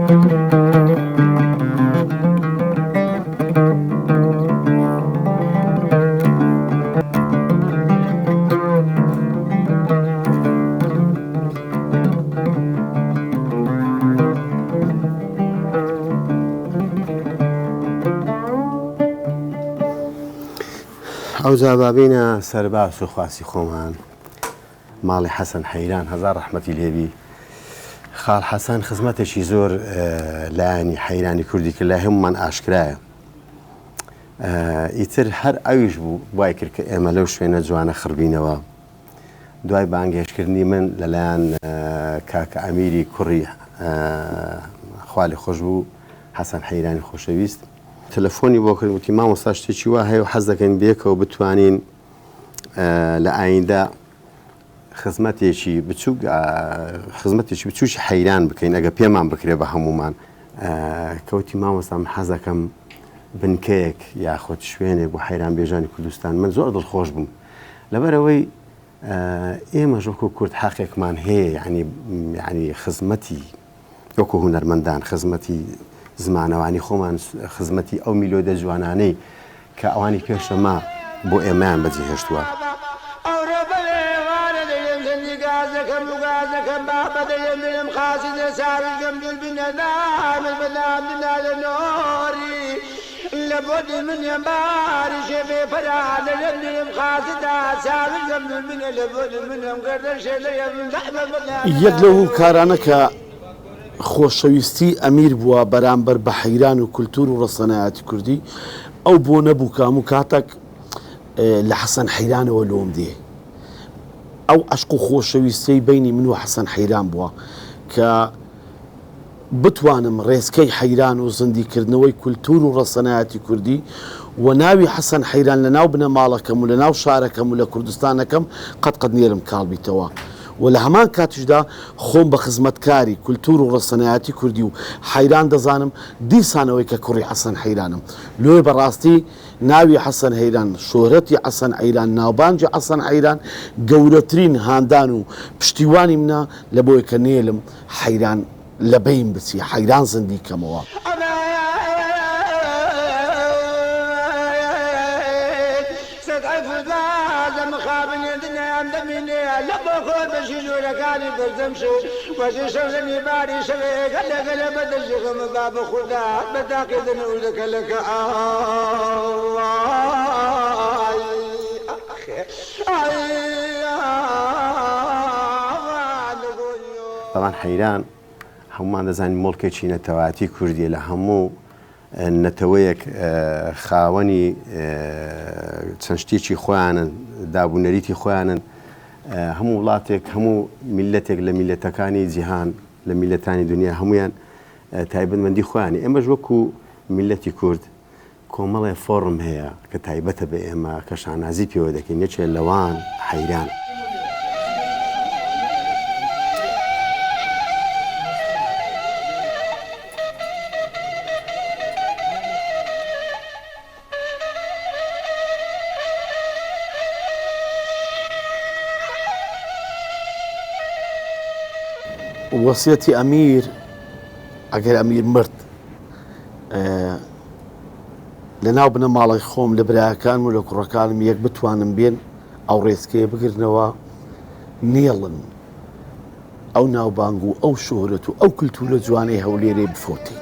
ئەو جابابینە سەرباس و خواسی خۆمان ماڵی حەسەن حەیران هەزار ڕەحمەتی لێبی خاڵ حەسەن خزمەتێکی زۆر لایەنی حەیرانی کوردی کرد لای هەمومان ئاشکرایە ئیتر هەر ئەویش بوو وای کرد کە ئێمە لەو شوێنە جوانە خڕبینەوە دوای بانگهێشتکردنی من لەلایەن کاکە ئەمیری کوڕی خوالی خۆش بوو حەسەن حەیرانی خۆشەویست تەلەفۆنی بۆ کرد وتی مامۆستا شتێکی وا هەیە و حەز دەکەین بێکەوە بتوانین لە ئایندە خزمەتێکی بچووکی حەیران بکەین ئەگە پێمان بکرێ بە هەمومان کەوتی مامۆستا من حەز دەکەم بنکەیەک یاخۆت شوێنێک بۆ حەیران بێژانی کوردستان من زۆر دڵخۆش بووم لەبەرەوەی ئێمە ژۆکو کورد حەقێکمان هەیە یعنی خزمەتی وەکو هونەرمەندان خزمەتی زمانەوانی خۆمان خزمەتی ئەو میلۆدە جوانانەی کە ئەوانی پێشەما بۆ ئێمەیان بەجێهێشتووە یەک لەو کارانە کە خۆشەویستی ئەمیر بووە بەرامبەر بە حەیران و کولتور و ڕەسەنایەتی کوردی ئەو بۆ نەبوو کە هەموو کاتێک لە حەسەن حەیرانەوە لۆم دێ ئەو عەشق و خۆشەویستەی بەینی من و حەسەن حەیران بووە کە بتوانم ڕێزکەی حەیران و زیندیکردنەوەی کولتور و ڕەسەنایەتی کوردی و ناوی حەسەن حەیران لە ناو بنە ماڵەکەم و لە ناو شارەکەم و لە کوردستانەکەم قەت نێرم کاڵبیتەوە و لە هەمان کاتیشدا خۆم بە خزمەتکاری کولتور و ڕەسەنایەتی کوردی و حەیران دەزانم دیسانەوەی کە کوڕی حەسەن حەیرانم لۆی بەڕاستی ناوی حەسەن حەیران شۆهرەتی حەسەن حەیران ناوبانجی حەسەن حەیران گەورەترین هاندان و پشتیوانی منە لە بۆی کە نێلم حەیران لە بەین بچی حەیران زندیکەمەوە طبعا حەیران هەمومان دەزانین مڵکێکی نەتەوایەتی کوردیە لە هەموو نەتەوەیەک خاوەنی چەند شتێکی خۆیانن دابوونەریتی خۆیانن هەموو وڵاتێک هەموو میلەتێک لە میلەتەکانی جیهان لە میلەتانی دنیا هەمویان تایبەتمەندی خۆیانی ئێمەش وەکو میلەتی کورد کۆمەڵێ فۆڕم هەیە کە تایبەتە بە ئێمە کە شانازی پێوە دەکەین یەکێ لەوان حەیران وەسیەتی ئەمیر ئەگەر ئەمیر مرد لە ناو بنە ماڵی خۆم لە برایەکان و لە کوڕەکانم یەک بتوانم بێن ئەو ڕێزکەیە بگرنەوە نێڵن ئەو ناوبانگ و ئەو شۆهرەت و ئەو کولتورە جوانەی هەولێرەی بفۆتی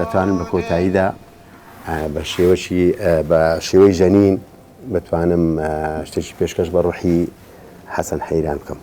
دەتوانم بە کۆتاییدا بە شێوەی ژەنین بتوانم شتێکی پێشکەش بە ڕوحی حەسەن حەیران بکەم.